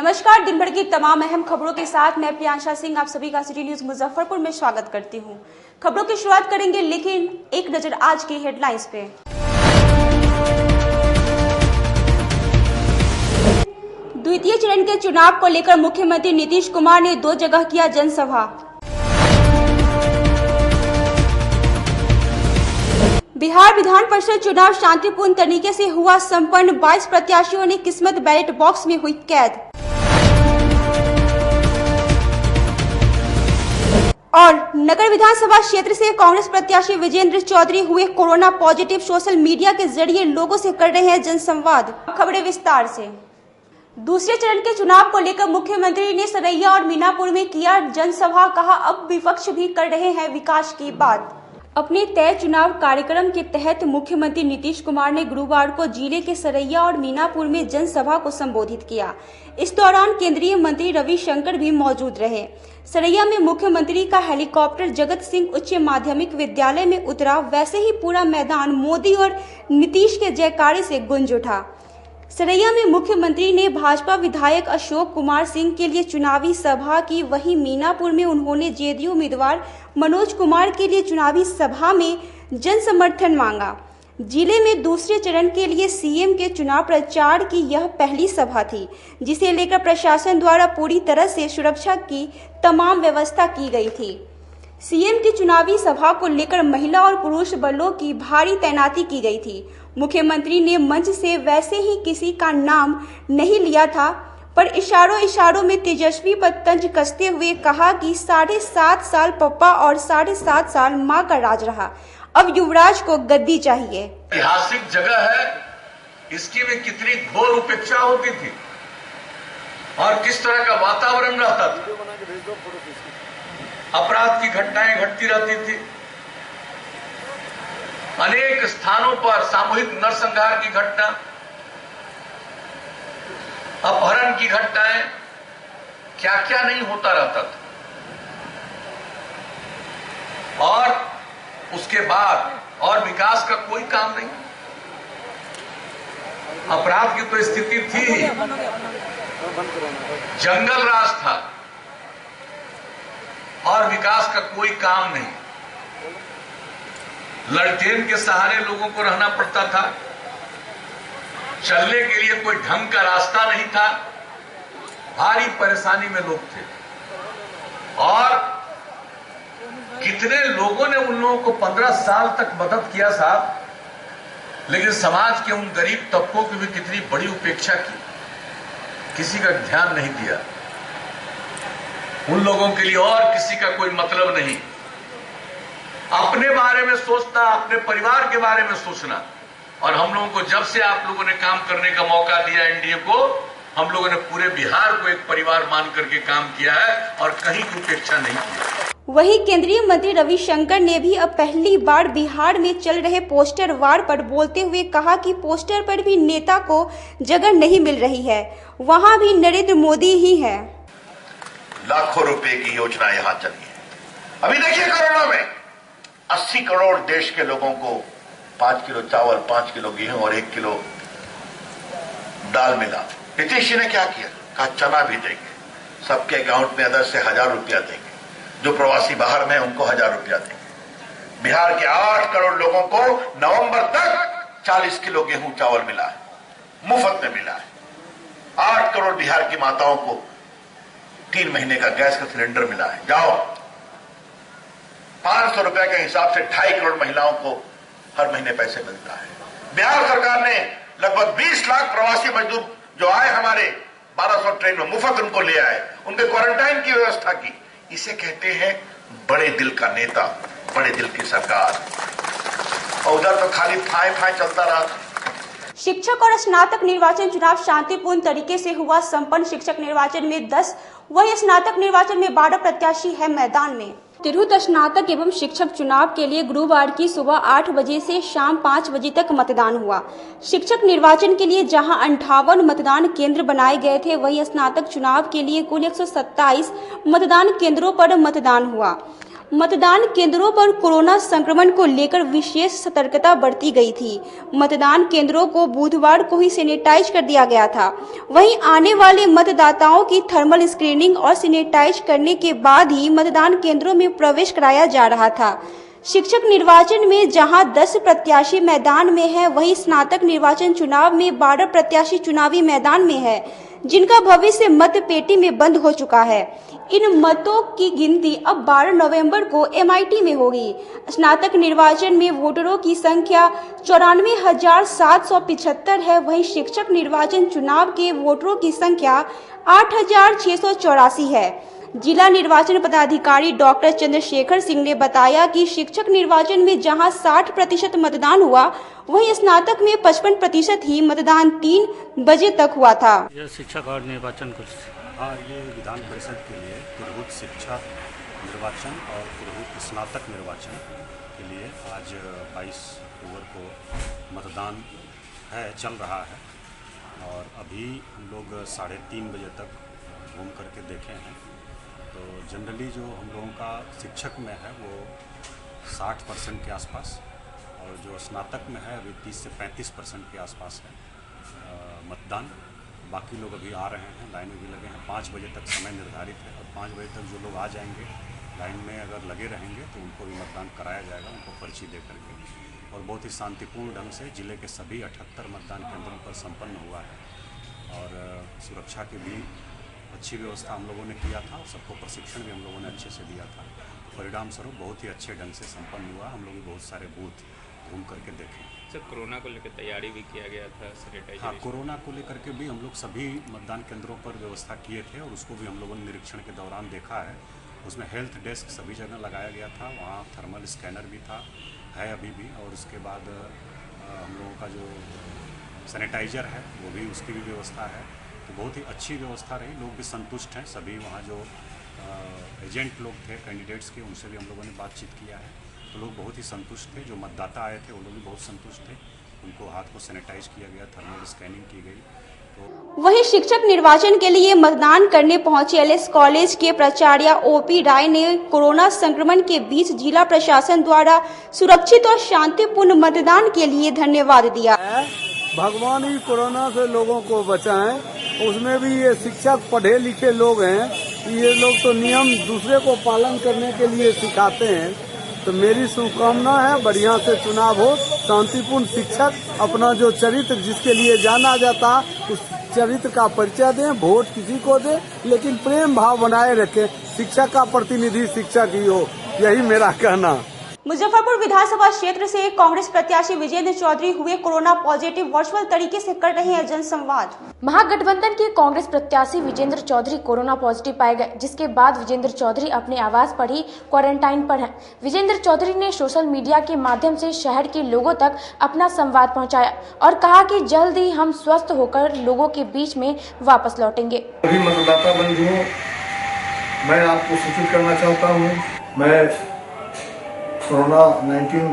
नमस्कार। दिन भर की तमाम अहम खबरों के साथ मैं प्रियांशा सिंह आप सभी का सिटी न्यूज मुजफ्फरपुर में स्वागत करती हूं। खबरों की शुरुआत करेंगे, लेकिन एक नजर आज की हेडलाइंस पे। द्वितीय चरण के चुनाव को लेकर मुख्यमंत्री नीतीश कुमार ने 2 जगह किया जनसभा। बिहार विधान परिषद चुनाव शांतिपूर्ण तरीके से हुआ संपन्न। 22 प्रत्याशियों ने किस्मत बैलेट बॉक्स में हुई कैद। और नगर विधानसभा क्षेत्र से कांग्रेस प्रत्याशी विजेंद्र चौधरी हुए कोरोना पॉजिटिव। सोशल मीडिया के जरिए लोगों से कर रहे हैं जनसंवाद। खबरें विस्तार से। दूसरे चरण के चुनाव को लेकर मुख्यमंत्री ने सरैया और मीनापुर में किया जनसभा। कहा, अब विपक्ष भी कर रहे हैं विकास की बात। अपने तय चुनाव कार्यक्रम के तहत मुख्यमंत्री नीतीश कुमार ने गुरुवार को जिले के सरैया और मीनापुर में जनसभा को संबोधित किया। इस दौरान केंद्रीय मंत्री रविशंकर भी मौजूद रहे। सरैया में मुख्यमंत्री का हेलीकॉप्टर जगत सिंह उच्च माध्यमिक विद्यालय में उतरा। वैसे ही पूरा मैदान मोदी और नीतीश के जयकारे से गूंज उठा। सरैया में मुख्यमंत्री ने भाजपा विधायक अशोक कुमार सिंह के लिए चुनावी सभा की। वहीं मीनापुर में उन्होंने जेडीयू उम्मीदवार मनोज कुमार के लिए चुनावी सभा में जन समर्थन मांगा। जिले में दूसरे चरण के लिए सीएम के चुनाव प्रचार की यह पहली सभा थी, जिसे लेकर प्रशासन द्वारा पूरी तरह से सुरक्षा की तमाम व्यवस्था की गई थी। सीएम की चुनावी सभा को लेकर महिला और पुरुष बलों की भारी तैनाती की गई थी। मुख्यमंत्री ने मंच से वैसे ही किसी का नाम नहीं लिया था, पर इशारों में तेजस्वी पर तंज कसते हुए कहा कि 7.5 साल पप्पा और 7.5 साल मां का राज रहा, अब युवराज को गद्दी चाहिए। ऐतिहासिक जगह है, इसकी में कितनी घोर उपेक्षा होती थी और किस तरह का वातावरण रहता था। अपराध की घटनाएं घटती रहती थी। अनेक स्थानों पर सामूहिक नरसंहार की घटना, अपहरण की घटनाएं, क्या क्या नहीं होता रहता था। और उसके बाद और विकास का कोई काम नहीं। अपराध की तो स्थिति थी ही, जंगल राज था और विकास का कोई काम नहीं। ललटेन के सहारे लोगों को रहना पड़ता था। चलने के लिए कोई ढंग का रास्ता नहीं था। भारी परेशानी में लोग थे और कितने लोगों ने उन लोगों को 15 साल तक मदद किया साहब। लेकिन समाज के उन गरीब तबकों की भी कितनी बड़ी उपेक्षा की, किसी का ध्यान नहीं दिया। उन लोगों के लिए और किसी का कोई मतलब नहीं। अपने बारे में सोचना, अपने परिवार के बारे में सोचना। और हम लोगों को जब से आप लोगों ने काम करने का मौका दिया एनडीए को, हम लोगों ने पूरे बिहार को एक परिवार मान करके काम किया है और कहीं की उपेक्षा नहीं की। वहीं केंद्रीय मंत्री रविशंकर ने भी अब पहली बार बिहार में चल रहे पोस्टर वार पर बोलते हुए कहा कि पोस्टर पर भी नेता को जगह नहीं मिल रही है, वहां भी नरेंद्र मोदी ही है। लाखों रुपए की योजना यहां चली है। अभी देखिए कोरोना में 80 करोड़ देश के लोगों को 5 किलो चावल, 5 किलो गेहूं और 1 किलो दाल मिला। नीतीश जी ने क्या किया? कहा चना भी देंगे, सबके अकाउंट में अदर से 1000 रुपया देंगे, जो प्रवासी बाहर में उनको 1000 रुपया देंगे। बिहार के 8 करोड़ लोगों को नवंबर तक 40 किलो गेहूं चावल मिला है, मुफ्त में मिला है। 8 करोड़ बिहार की माताओं को 3 महीने का गैस का सिलेंडर मिला है। जाओ, 500 रुपए के हिसाब से 2.5 करोड़ महिलाओं को हर महीने पैसे मिलता है। बिहार सरकार ने लगभग 20 लाख प्रवासी मजदूर जो आए हमारे 1200 ट्रेन में, मुफ्त उनको ले आए, उनके क्वारंटाइन की व्यवस्था की। इसे कहते हैं बड़े दिल का नेता, बड़े दिल की सरकार। और उधर तो खाली फाय चलता रहा। शिक्षक और स्नातक निर्वाचन चुनाव शांतिपूर्ण तरीके से हुआ संपन्न। शिक्षक निर्वाचन में 10, वही स्नातक निर्वाचन में 12 प्रत्याशी है मैदान में। तिरहुत स्नातक एवं शिक्षक चुनाव के लिए गुरुवार की सुबह 8 बजे से शाम 5 बजे तक मतदान हुआ। शिक्षक निर्वाचन के लिए जहां 58 मतदान केंद्र बनाए गए थे, वहीं स्नातक चुनाव के लिए कुल 127 मतदान केंद्रों पर मतदान हुआ। मतदान केंद्रों पर कोरोना संक्रमण को लेकर विशेष सतर्कता बरती गई थी। मतदान केंद्रों को बुधवार को ही सैनिटाइज कर दिया गया था। वहीं आने वाले मतदाताओं की थर्मल स्क्रीनिंग और सैनिटाइज करने के बाद ही मतदान केंद्रों में प्रवेश कराया जा रहा था। शिक्षक निर्वाचन में जहां 10 प्रत्याशी मैदान में है, वहीं स्नातक निर्वाचन चुनाव में 12 प्रत्याशी चुनावी मैदान में है, जिनका भविष्य मत पेटी में बंद हो चुका है। इन मतों की गिनती अब 12 नवंबर को MIT में होगी। स्नातक निर्वाचन में वोटरों की संख्या 94,775 है, वहीं शिक्षक निर्वाचन चुनाव के वोटरों की संख्या 8,684 है। जिला निर्वाचन पदाधिकारी डॉक्टर चंद्रशेखर सिंह ने बताया कि शिक्षक निर्वाचन में जहां 60% मतदान हुआ, वहीं स्नातक में 55% ही मतदान 3 बजे तक हुआ था। यह शिक्षक और निर्वाचन हाँ, ये विधान परिषद के लिए पुरोहित शिक्षक निर्वाचन और पुरोहित स्नातक निर्वाचन के लिए आज 22 अक्टूबर को मतदान चल रहा है और अभी हम लोग 3:30 बजे तक घूम करके देखे हैं। तो जनरली जो हम लोगों का शिक्षक में है वो 60% के आसपास और जो स्नातक में है अभी 30 से 35% के आसपास है मतदान। बाकी लोग अभी आ रहे हैं, लाइन में भी लगे हैं। 5 बजे तक समय निर्धारित है और 5 बजे तक जो लोग आ जाएंगे लाइन में अगर लगे रहेंगे तो उनको भी मतदान कराया जाएगा, उनको पर्ची दे करके। और बहुत ही शांतिपूर्ण ढंग से जिले के सभी 78 मतदान केंद्रों पर संपन्न हुआ है और सुरक्षा की भी अच्छी व्यवस्था हम लोगों ने किया था। सबको प्रशिक्षण भी हम लोगों ने अच्छे से दिया था। परिणाम स्वरूप बहुत ही अच्छे ढंग से संपन्न हुआ। हम लोग भी बहुत सारे बूथ घूम करके देखे। सर, कोरोना को लेकर तैयारी भी किया गया था, सैनिटाइजेशन। हाँ, कोरोना को लेकर के भी हम लोग सभी मतदान केंद्रों पर व्यवस्था किए थे और उसको भी हम लोगों ने निरीक्षण के दौरान देखा है। उसमें हेल्थ डेस्क सभी जगह लगाया गया था, वहाँ थर्मल स्कैनर भी था, है अभी भी। और उसके बाद हम लोगों का जो सैनिटाइज़र है वो भी, उसकी भी व्यवस्था है। तो बहुत ही अच्छी व्यवस्था रही, लोग भी संतुष्ट हैं। सभी वहाँ जो एजेंट लोग थे कैंडिडेट्स के, उनसे भी हम लोगों ने बातचीत किया है तो लोग बहुत ही संतुष्ट थे। जो मतदाता आए थे वो लोग भी बहुत संतुष्ट थे। उनको हाथ को सैनिटाइज किया गया, थर्मल स्कैनिंग की गई। वहीं शिक्षक निर्वाचन के लिए मतदान करने पहुंचे LS कॉलेज के प्राचार्य OP राय ने कोरोना संक्रमण के बीच जिला प्रशासन द्वारा सुरक्षित और शांतिपूर्ण मतदान के लिए धन्यवाद दिया। भगवान ही कोरोना से लोगों को बचाएं। उसमें भी ये शिक्षक पढ़े लिखे लोग हैं, ये लोग तो नियम दूसरे को पालन करने के लिए सिखाते हैं। तो मेरी शुभकामना है बढ़िया से चुनाव हो, शांतिपूर्ण शिक्षक अपना जो चरित्र जिसके लिए जाना जाता उस चरित्र का परिचय दें, वोट किसी को दें, लेकिन प्रेम भाव बनाए रखें। शिक्षक का प्रतिनिधि शिक्षक ही हो, यही मेरा कहना। मुजफ्फरपुर विधानसभा क्षेत्र से कांग्रेस प्रत्याशी विजेंद्र चौधरी हुए कोरोना पॉजिटिव, वर्चुअल तरीके से कर रहे हैं जनसंवाद। महागठबंधन के कांग्रेस प्रत्याशी विजेंद्र चौधरी कोरोना पॉजिटिव पाए गए, जिसके बाद विजेंद्र चौधरी अपने आवास पर ही क्वारंटाइन पर हैं। विजेंद्र चौधरी ने सोशल मीडिया के माध्यम से शहर के लोगों तक अपना संवाद पहुंचाया और कहा कि जल्द ही हम स्वस्थ होकर लोगों के बीच में वापस लौटेंगे। सभी मतदाता बंधुओं, मैं आपको सूचित करना चाहता हूँ, मैं कोरोना 19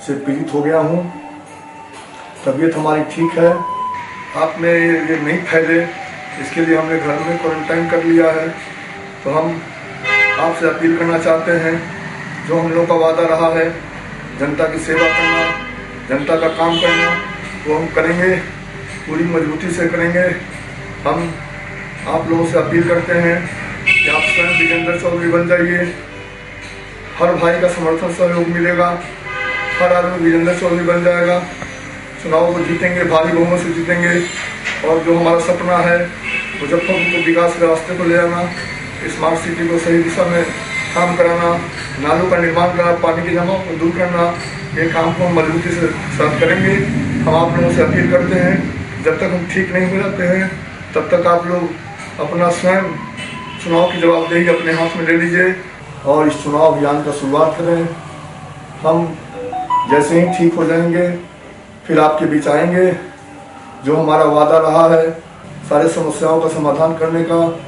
से पीड़ित हो गया हूँ। तबीयत हमारी ठीक है। आप में ये नहीं फैले इसके लिए हमने घर में क्वारंटाइन कर लिया है। तो हम आपसे अपील करना चाहते हैं, जो हम लोग का वादा रहा है जनता की सेवा करना, जनता का काम करना, वो हम करेंगे, पूरी मजबूती से करेंगे। हम आप लोगों से अपील करते हैं कि आप स्वयं विजेंद्र चौधरी बन जाइए। हर भाई का समर्थन सहयोग मिलेगा, हर आदमी विजेंद्र चौधरी बन जाएगा। चुनाव को जीतेंगे, भारी बहुमत से जीतेंगे। और जो हमारा सपना है मुजफ्फरपुर को विकास के रास्ते को ले आना, स्मार्ट सिटी को सही दिशा में काम कराना, नालों का निर्माण करना, पानी के जमाव को दूर करना, ये काम को हम मजबूती से साथ करेंगे। हम आप लोगों से अपील करते हैं, जब तक हम ठीक नहीं हो जाते हैं तब तक आप लोग अपना स्वयं चुनाव की जवाबदेही अपने हाथ में ले लीजिए और इस चुनाव अभियान का शुरुआत करें। हम जैसे ही ठीक हो जाएंगे फिर आपके बीच आएंगे। जो हमारा वादा रहा है सारे समस्याओं का समाधान करने का,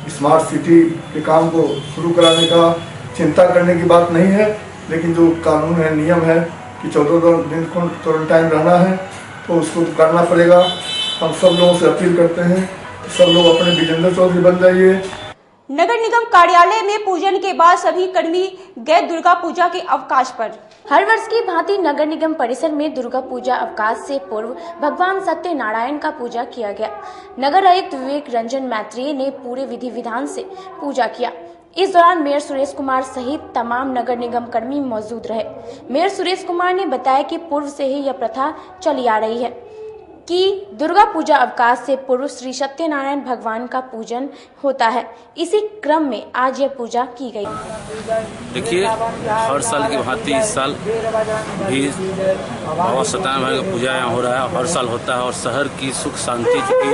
स्मार्ट सिटी के काम को शुरू कराने का, चिंता करने की बात नहीं है, लेकिन जो कानून है, नियम है कि 14 दिन क्वारंटाइन रहना है तो उसको करना पड़ेगा। हम सब लोगों से अपील करते हैं, सब लोग अपने विजेंद्र चौधरी बन जाइए। नगर निगम कार्यालय में पूजन के बाद सभी कर्मी गए दुर्गा पूजा के अवकाश पर। हर वर्ष की भांति नगर निगम परिसर में दुर्गा पूजा अवकाश से पूर्व भगवान सत्यनारायण का पूजा किया गया। नगर आयुक्त विवेक रंजन मैत्रेय ने पूरे विधि विधान से पूजा किया। इस दौरान मेयर सुरेश कुमार सहित तमाम नगर निगम कर्मी मौजूद रहे। मेयर सुरेश कुमार ने बताया कि पूर्व से ही यह प्रथा चली आ रही है कि दुर्गा पूजा अवकाश से पूर्व श्री सत्यनारायण भगवान का पूजन होता है। इसी क्रम में आज यह पूजा की गई। देखिए, हर साल की भांति इस साल भी बाबा सत्यनारायण भगवान का पूजा यहाँ हो रहा है। हर साल होता है और शहर की सुख शांति चूँकि हम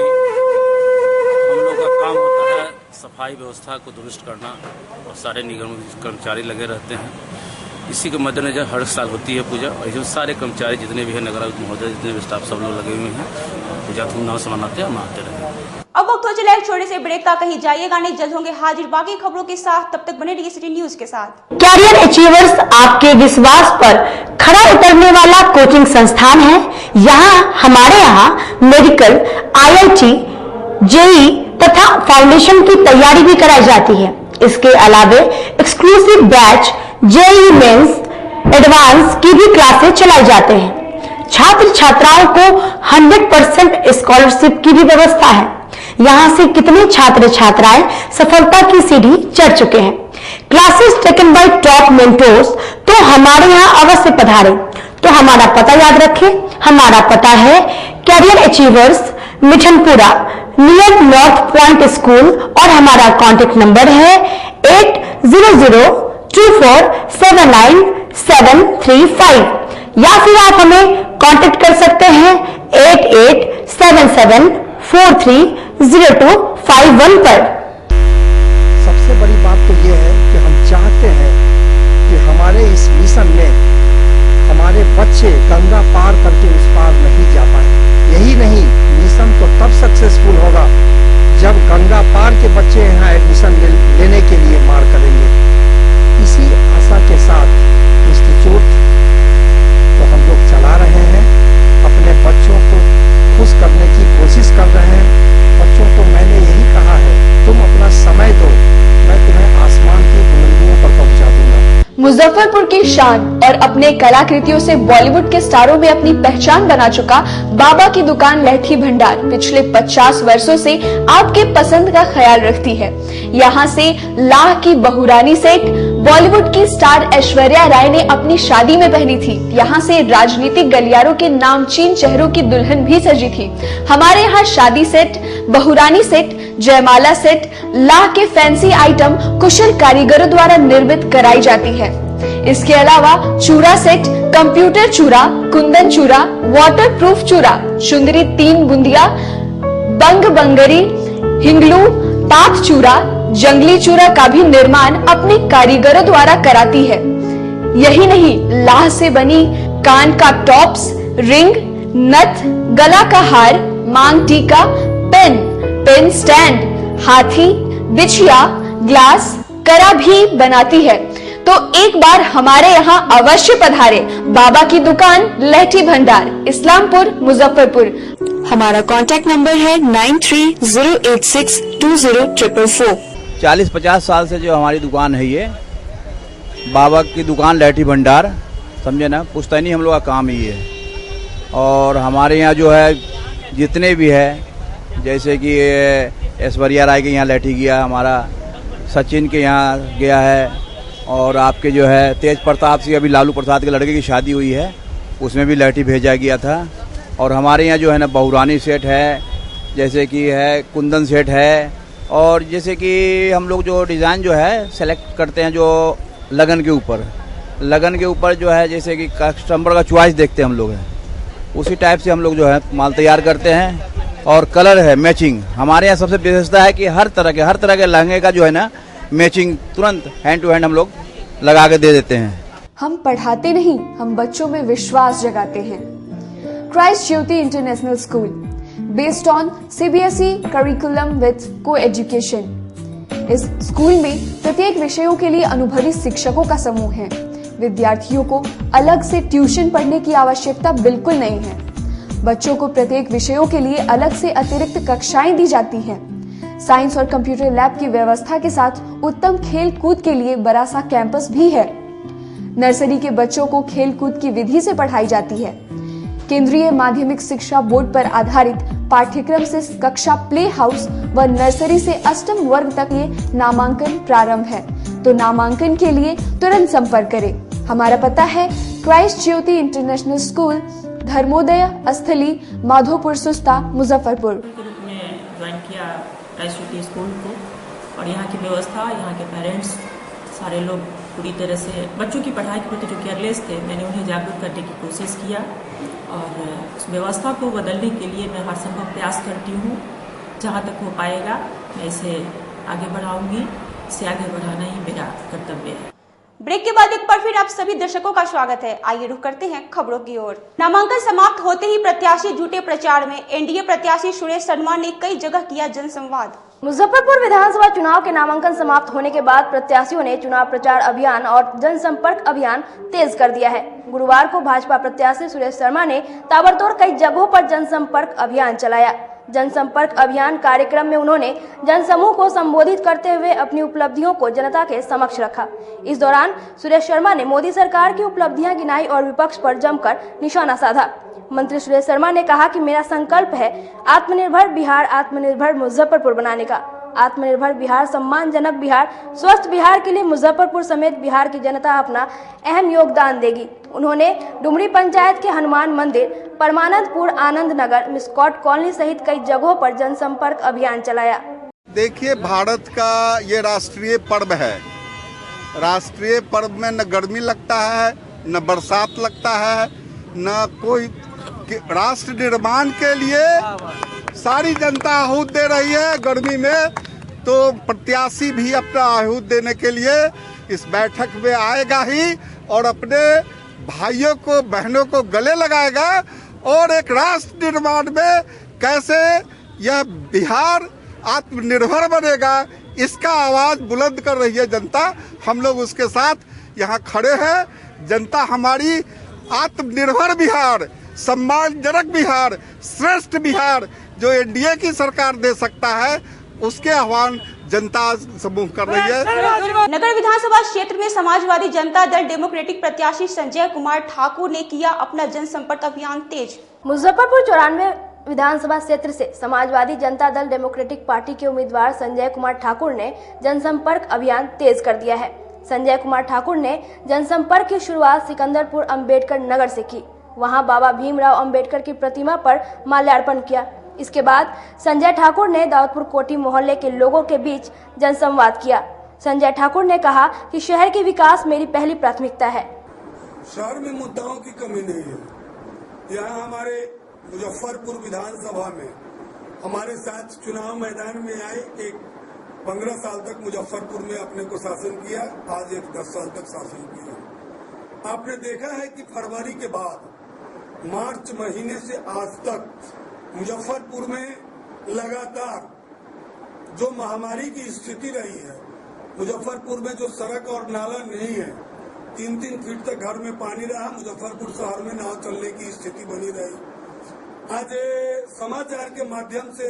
लोग का काम होता है सफाई व्यवस्था को दुरुस्त करना और सारे निगम कर्मचारी लगे रहते हैं। इसी के मद्देनजर हर साल होती है पूजा और इसमें सारे कर्मचारी जितने भी हैं, नगर आयुक्त महोदय, जितने भी स्टाफ, सब लोग लगे हुए हैं। पूजा धूमधाम से मनाते हैं, मनाते रहेंगे। अब वक्त हो चला एक छोटे से ब्रेक का, कहीं जाइएगा नहीं, जल्द होंगे हाजिर बाकी खबरों के साथ। तब तक बने रहिए सिटी न्यूज के साथ। कैरियर अचीवर्स आपके विश्वास पर खरा उतरने वाला कोचिंग संस्थान है। हमारे यहाँ मेडिकल, IIT, JEE तथा फाउंडेशन की तैयारी भी कराई जाती है। इसके अलावे exclusive batch JEE mains advance की भी क्लासेस चलाई जाते हैं। छात्र छात्राओं को 100% स्कॉलरशिप की भी व्यवस्था है। यहाँ से कितने छात्र छात्राएं सफलता की सीढ़ी चढ़ चुके हैं। Classes taken by top mentors, तो हमारे यहाँ अवश्य पधारें। तो हमारा पता याद रखें, हमारा पता है Career Achievers, Mithanpura, near North Point School, और हमारा कॉन्टेक्ट नंबर है 8002479735, या फिर आप हमें कांटेक्ट कर सकते हैं 8877430251 पर। सबसे बड़ी बात तो ये है कि हम चाहते हैं कि हमारे इस मिशन में हमारे बच्चे गंगा पार करके उस पार नहीं जा पाए। यही नहीं, मिशन तो तब सक्सेसफुल होगा जब गंगा पार के बच्चे यहाँ एडमिशन लेने के लिए मार करेंगे। इसी आशा के साथ इंस्टीट्यूट तो हम लोग चला रहे हैं, अपने बच्चों को खुश करने की कोशिश कर रहे हैं। बच्चों को मैंने यही कहा है, तुम अपना समय दो, मैं तुम्हें आसमान की बुलंदियों पर पहुंचा दूंगा। मुजफ्फरपुर की शान और अपने कलाकृतियों से बॉलीवुड के स्टारों में अपनी पहचान बना चुका बाबा की दुकान लहठी भंडार पिछले 50 वर्षों से आपके पसंद का ख्याल रखती है। यहाँ से लाह की बहुरानी सेट बॉलीवुड की स्टार ऐश्वर्या राय ने अपनी शादी में पहनी थी। यहाँ से राजनीतिक गलियारों के नामचीन चेहरों की दुल्हन भी सजी थी। हमारे यहाँ शादी सेट, बहुरानी सेट, जयमाला सेट, लाह के फैंसी आइटम कुशल कारीगरों द्वारा निर्मित कराई जाती है। इसके अलावा चूड़ा सेट, कंप्यूटर चूड़ा, कुंदन चूड़ा, वाटरप्रूफ चूड़ा, सुंदरी 3 बुंदिया, बंग बंगरी, हिंगलू, तात चूड़ा, जंगली चूड़ा का भी निर्माण अपने कारीगरों द्वारा कराती है। यही नहीं, लाह से बनी कान का टॉप्स, रिंग, नथ, गला का हार, मांग टीका, पेन स्टैंड, हाथी, बिछिया, ग्लास, करा भी बनाती है। तो एक बार हमारे यहाँ अवश्य पधारे। बाबा की दुकान लहठी भंडार, इस्लामपुर, मुजफ्फरपुर। हमारा कॉन्टेक्ट नंबर है 9308620444। 40-50 साल से जो हमारी दुकान है, ये बाबा की दुकान लहठी भंडार, समझे ना, पुश्तैनी हम लोग का काम ही है। और हमारे यहाँ जो है जितने भी है, जैसे कि ऐश्वर्या राय के यहाँ लहठी गया, हमारा सचिन के यहाँ गया है, और आपके जो है तेज प्रताप सिंह, अभी लालू प्रसाद के लड़के की शादी हुई है, उसमें भी लहठी भेजा गया था। और हमारे यहाँ जो है ना बहुरानी सेट है, जैसे कि है कुंदन सेट है, और जैसे कि हम लोग जो डिज़ाइन जो है सेलेक्ट करते हैं जो लगन के ऊपर जो है, जैसे कि कस्टमर का चॉइस देखते हैं हम लोग हैं, उसी टाइप से हम लोग जो है माल तैयार करते हैं। और कलर है मैचिंग, हमारे यहाँ सबसे विशेषता है कि हर तरह के लहंगे का जो है ना मैचिंग तुरंत हैंड टू हैंड हम लोग लगा के दे देते हैं। हम पढ़ाते नहीं, हम बच्चों में विश्वास जगाते हैं। Christ Jyoti International School, based on CBSE curriculum with coeducation. इस स्कूल में प्रत्येक विषयों के लिए अनुभवी शिक्षकों का समूह है। विद्यार्थियों को अलग से ट्यूशन पढ़ने की आवश्यकता बिल्कुल नहीं है। बच्चों को प्रत्येक विषयों के लिए अलग से अतिरिक्त कक्षाएं दी जाती हैं। साइंस और कंप्यूटर लैब की व्यवस्था के साथ उत्तम खेल कूद के लिए बड़ा सा कैंपस भी है। नर्सरी के बच्चों को खेल कूद की विधि से पढ़ाई जाती है। केंद्रीय माध्यमिक शिक्षा बोर्ड पर आधारित पाठ्यक्रम से कक्षा प्ले हाउस व नर्सरी से अष्टम वर्ग तक ये नामांकन प्रारंभ है, तो नामांकन के लिए तुरंत संपर्क करें। हमारा पता है Christ Jyoti International school, Dharmodaya स्थली, माधोपुर सुस्ता, मुजफ्फरपुर। के रूप में ज्वाइन किया क्राइस्ट ज्योति स्कूल को, और यहाँ की व्यवस्था, यहाँ के पेरेंट्स सारे लोग पूरी तरह से बच्चों की पढ़ाई के प्रति जो केयरलेस थे, मैंने उन्हें जागरूक करने की कोशिश किया और उस व्यवस्था को बदलने के लिए मैं हर संभव प्रयास करती हूँ। जहाँ तक हो पाएगा मैं इसे आगे बढ़ाऊंगी, इसे आगे बढ़ाना ही मेरा कर्तव्य है। ब्रेक के बाद एक बार फिर आप सभी दर्शकों का स्वागत है। आइए रुक करते हैं खबरों की ओर। नामांकन समाप्त होते ही प्रत्याशी जुटे प्रचार में। एनडीए प्रत्याशी सुरेश शर्मा ने कई जगह किया जनसंवाद। मुजफ्फरपुर विधानसभा चुनाव के नामांकन समाप्त होने के बाद प्रत्याशियों ने चुनाव प्रचार अभियान और जनसंपर्क अभियान तेज कर दिया है। गुरुवार को भाजपा प्रत्याशी सुरेश शर्मा ने ताबड़तोड़ कई जगहों पर जनसंपर्क अभियान चलाया। जनसंपर्क अभियान कार्यक्रम में उन्होंने जनसमूह को संबोधित करते हुए अपनी उपलब्धियों को जनता के समक्ष रखा। इस दौरान सुरेश शर्मा ने मोदी सरकार की उपलब्धियां गिनाई और विपक्ष पर जमकर निशाना साधा। मंत्री सुरेश शर्मा ने कहा कि मेरा संकल्प है आत्मनिर्भर बिहार, आत्मनिर्भर मुजफ्फरपुर बनाने का। आत्मनिर्भर बिहार, सम्मानजनक बिहार, स्वस्थ बिहार के लिए मुजफ्फरपुर समेत बिहार की जनता अपना अहम योगदान देगी। उन्होंने डुमरी पंचायत के हनुमान मंदिर, परमानंदपुर, आनंद नगर, मिस्कॉट कॉलोनी सहित कई जगहों पर जनसंपर्क अभियान चलाया। देखिए, भारत का ये राष्ट्रीय पर्व है। राष्ट्रीय पर्व में न गर्मी लगता है, न बरसात लगता है, न कोई राष्ट्र निर्माण के लिए सारी जनता आहूत दे रही है। गर्मी में तो प्रत्याशी भी अपना आहूत देने के लिए इस बैठक में आएगा ही और अपने भाइयों को, बहनों को गले लगाएगा और एक राष्ट्र निर्माण में कैसे यह बिहार आत्मनिर्भर बनेगा, इसका आवाज बुलंद कर रही है जनता। हम लोग उसके साथ यहाँ खड़े हैं। जनता हमारी आत्मनिर्भर बिहार, सम्मानजनक बिहार, श्रेष्ठ बिहार जो एनडीए की सरकार दे सकता है, उसके आह्वान जनता समूह कर रही है। नगर विधानसभा क्षेत्र में समाजवादी जनता दल डेमोक्रेटिक प्रत्याशी संजय कुमार ठाकुर ने किया अपना जनसंपर्क अभियान तेज। मुजफ्फरपुर 94 विधानसभा क्षेत्र से समाजवादी जनता दल डेमोक्रेटिक पार्टी के उम्मीदवार संजय कुमार ठाकुर ने जनसंपर्क अभियान तेज कर दिया है। संजय कुमार ठाकुर ने जनसंपर्क की शुरुआत सिकंदरपुर अंबेडकर नगर से की। वहां बाबा भीमराव अंबेडकर की प्रतिमा पर माल्यार्पण किया। इसके बाद संजय ठाकुर ने दाऊदपुर कोठी मोहल्ले के लोगों के बीच जनसंवाद किया। संजय ठाकुर ने कहा कि शहर के विकास मेरी पहली प्राथमिकता है। शहर में मुद्दाओं की कमी नहीं है। यहाँ हमारे मुजफ्फरपुर विधानसभा में हमारे साथ चुनाव मैदान में आए एक 15 साल तक मुजफ्फरपुर में अपने को शासन किया, आज एक 10 साल तक शासन किया। आपने देखा है कि फरवरी के बाद मार्च महीने से आज तक मुजफ्फरपुर में लगातार जो महामारी की स्थिति रही है, मुजफ्फरपुर में जो सड़क और नाला नहीं है, 3-3 फीट तक घर में पानी रहा, मुजफ्फरपुर शहर में नाव चलने की स्थिति बनी रही। आज समाचार के माध्यम से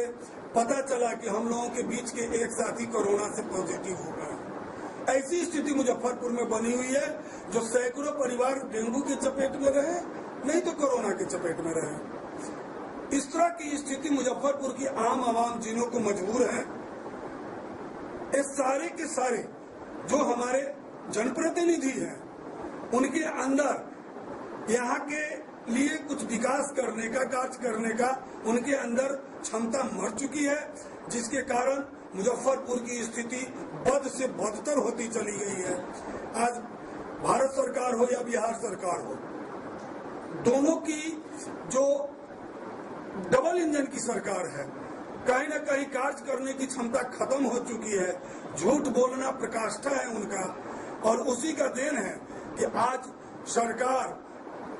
पता चला कि हम लोगों के बीच के एक साथी कोरोना से पॉजिटिव हो गए। ऐसी स्थिति मुजफ्फरपुर में बनी हुई है जो सैकड़ों परिवार डेंगू के चपेट में रहे, नहीं तो कोरोना के चपेट में रहे। इस तरह की स्थिति मुजफ्फरपुर की आम आवाम जिनों को मजबूर है, ये सारे के सारे जो हमारे जनप्रतिनिधि हैं, उनके अंदर यहाँ के लिए कुछ विकास करने का, कार्य करने का उनके अंदर क्षमता मर चुकी है, जिसके कारण मुजफ्फरपुर की स्थिति बद से बदतर होती चली गई है। आज भारत सरकार हो या बिहार सरकार हो, दोनों की जो डबल इंजन की सरकार है, कहीं न कहीं कार्य करने की क्षमता खत्म हो चुकी है। झूठ बोलना प्रकाष्ठा है उनका, और उसी का देन है कि आज सरकार,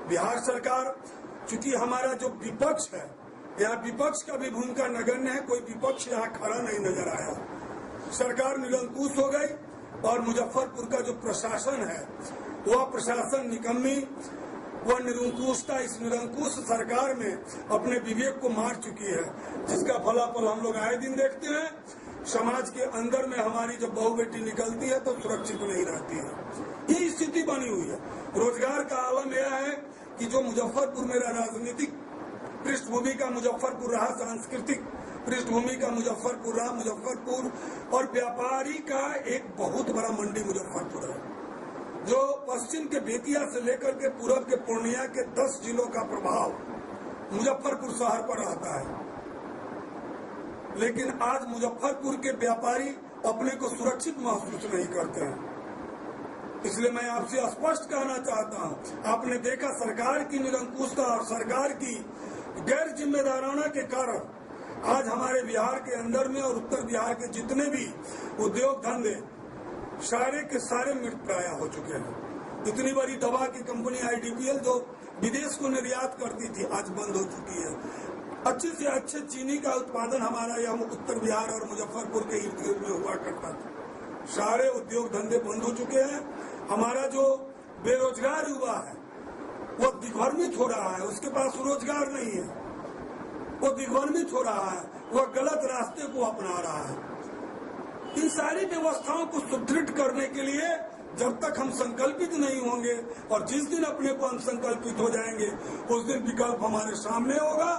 बिहार सरकार, चूंकि हमारा जो विपक्ष है, यहाँ विपक्ष का भी भूमिका नगण्य है, कोई विपक्ष यहाँ खड़ा नहीं नजर आया। सरकार निरंकुश हो गई और मुजफ्फरपुर का जो प्रशासन है वह प्रशासन निकम्मी, वह निरंकुशता इस निरंकुश सरकार में अपने विवेक को मार चुकी है, जिसका फलाफल हम लोग आए दिन देखते हैं समाज के अंदर में हमारी जब बहू बेटी निकलती है तो सुरक्षित नहीं रहती है। ये स्थिति बनी हुई है। रोजगार का आलम यह है कि जो मुजफ्फरपुर मेरा राजनीतिक पृष्ठभूमि का मुजफ्फरपुर रहा, सांस्कृतिक पृष्ठभूमि का मुजफ्फरपुर रहा, मुजफ्फरपुर और व्यापारी का एक बहुत बड़ा मंडी मुजफ्फरपुर है, जो पश्चिम के बेतिया से लेकर के पूरब के पूर्णिया के 10 जिलों का प्रभाव मुजफ्फरपुर शहर पर रहता है। लेकिन आज मुजफ्फरपुर के व्यापारी अपने को सुरक्षित महसूस नहीं करते हैं। इसलिए मैं आपसे स्पष्ट कहना चाहता हूं, आपने देखा सरकार की निरंकुशता और सरकार की गैर जिम्मेदाराना के कारण आज हमारे बिहार के अंदर में और उत्तर बिहार के जितने भी उद्योग धंधे सारे के सारे मृतप्राय हो चुके हैं। इतनी बड़ी दवा की कंपनी IDPL जो विदेश को निर्यात करती थी आज बंद हो चुकी है। अच्छे से अच्छे चीनी का उत्पादन हमारा यहाँ उत्तर बिहार और मुजफ्फरपुर के इर्द गिर्द में हुआ करता था। सारे उद्योग धंधे बंद हो चुके हैं। हमारा जो बेरोजगार युवा है वो दिग्भ्रमित हो रहा है, उसके पास रोजगार नहीं है, वो दिग्भ्रमित हो रहा है, वह गलत रास्ते को अपना रहा है। इन सारी व्यवस्थाओं को सुदृढ़ करने के लिए जब तक हम संकल्पित नहीं होंगे और जिस दिन अपने को हम संकल्पित हो जाएंगे उस दिन विकल्प हमारे सामने होगा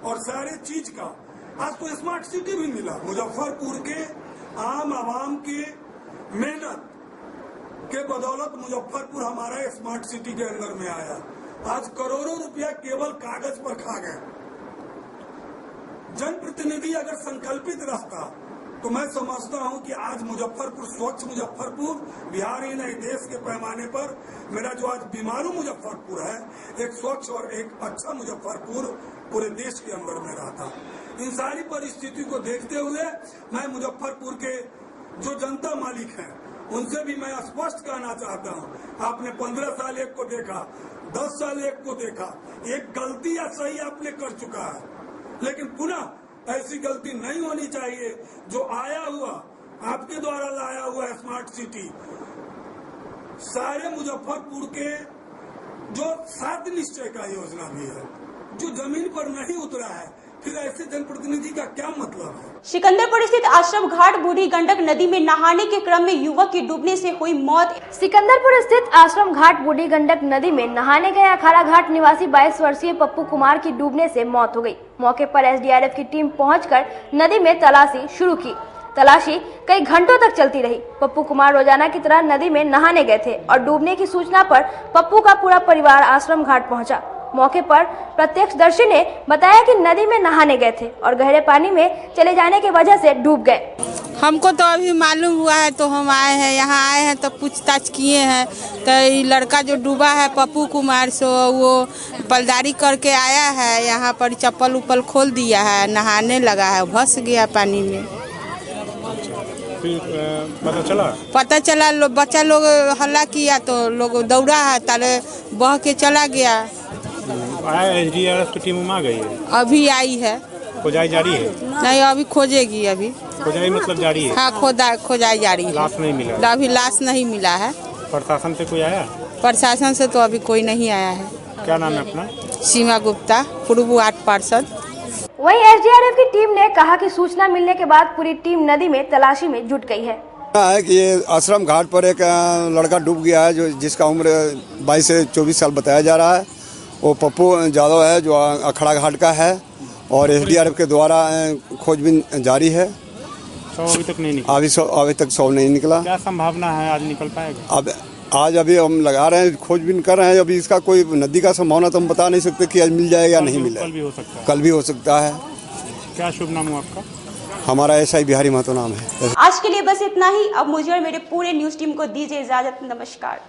और सारे चीज का। आज तो स्मार्ट सिटी भी मिला, मुजफ्फरपुर के आम आवाम के मेहनत के बदौलत मुजफ्फरपुर हमारा स्मार्ट सिटी के अंदर में आया। आज करोड़ों रुपया केवल कागज पर खा गए। जनप्रतिनिधि अगर संकल्पित रहता तो मैं समझता हूं कि आज मुजफ्फरपुर स्वच्छ मुजफ्फरपुर बिहार ही नहीं देश के पैमाने पर मेरा जो आज बीमारू मुजफ्फरपुर है एक स्वच्छ और एक अच्छा मुजफ्फरपुर पूरे देश के अंदर में रहता। इन सारी परिस्थिति को देखते हुए मैं मुजफ्फरपुर के जो जनता मालिक हैं उनसे भी मैं स्पष्ट कहना चाहता हूं, आपने 15 साल एक को देखा, 10 साल एक को देखा, एक गलती या सही आपने कर चुका है, लेकिन पुनः ऐसी गलती नहीं होनी चाहिए। जो आया हुआ आपके द्वारा लाया हुआ स्मार्ट सिटी सारे मुजफ्फरपुर के जो 7 निश्चय का योजना भी है जो जमीन पर नहीं उतरा है, फिर ऐसे जनप्रतिनिधि का क्या मतलब है। सिकंदरपुर स्थित आश्रम घाट बूढ़ी गंडक नदी में नहाने के क्रम में युवक की डूबने से हुई मौत। सिकंदरपुर स्थित आश्रम घाट बूढ़ी गंडक नदी में नहाने गए अखाड़ा घाट निवासी 22 वर्षीय पप्पू कुमार की डूबने से मौत हो गई। मौके पर SDRF की टीम पहुंचकर नदी में तलाशी शुरू की। तलाशी कई घंटों तक चलती रही। पप्पू कुमार रोजाना की तरह नदी में नहाने गए थे और डूबने की सूचना पर पप्पू का पूरा परिवार आश्रम घाट पहुंचा। मौके पर प्रत्यक्षदर्शी ने बताया कि नदी में नहाने गए थे और गहरे पानी में चले जाने की वजह से डूब गए। हमको तो अभी मालूम हुआ है तो हम आए हैं, यहाँ आए हैं तो पूछताछ किए हैं तो ये लड़का जो डूबा है पप्पू कुमार सो वो पलदारी करके आया है, यहाँ पर चप्पल उप्पल खोल दिया है, नहाने लगा है, फंस गया पानी में। पता चला बच्चा लोग हल्ला किया तो लोग दौड़ा है, ताले बह के चला गया। SDRF की टीम आ गई है? अभी आई है। खोजाई जारी है? नहीं, अभी खोजेगी। अभी खोजाई मतलब जारी है? हाँ, खोजाई जारी है। लाश नहीं मिला? अभी लाश नहीं मिला है। प्रशासन से कोई आया? प्रशासन से तो अभी कोई नहीं आया है। क्या नाम है अपना? सीमा गुप्ता, पूर्व वार्ड पार्षद। वहीं SDRF की टीम ने कहा कि सूचना मिलने के बाद पूरी टीम नदी में तलाशी में जुट गई है कि ये आश्रम घाट पर एक लड़का डूब गया है जो जिसका उम्र 22 से 24 साल बताया जा रहा है। वो पप्पू यादव है जो अखाड़ा घाट का है और SDRF के द्वारा खोजबीन जारी है। अभी तक नहीं निकला? अभी तक शव नहीं निकला। क्या संभावना है आज निकल पाएगा? अब आज अभी हम लगा रहे हैं, खोजबीन कर रहे हैं। अभी इसका कोई नदी का संभावना तो हम बता नहीं सकते कि आज मिल जाएगा या नहीं मिलेगा। कल भी हो सकता है? कल भी हो सकता है। क्या शुभ नाम है आपका? हमारा SI बिहारी महतो नाम है। आज के लिए बस इतना ही। अब मुझे और मेरे पूरे न्यूज टीम को दीजिए इजाजत। नमस्कार।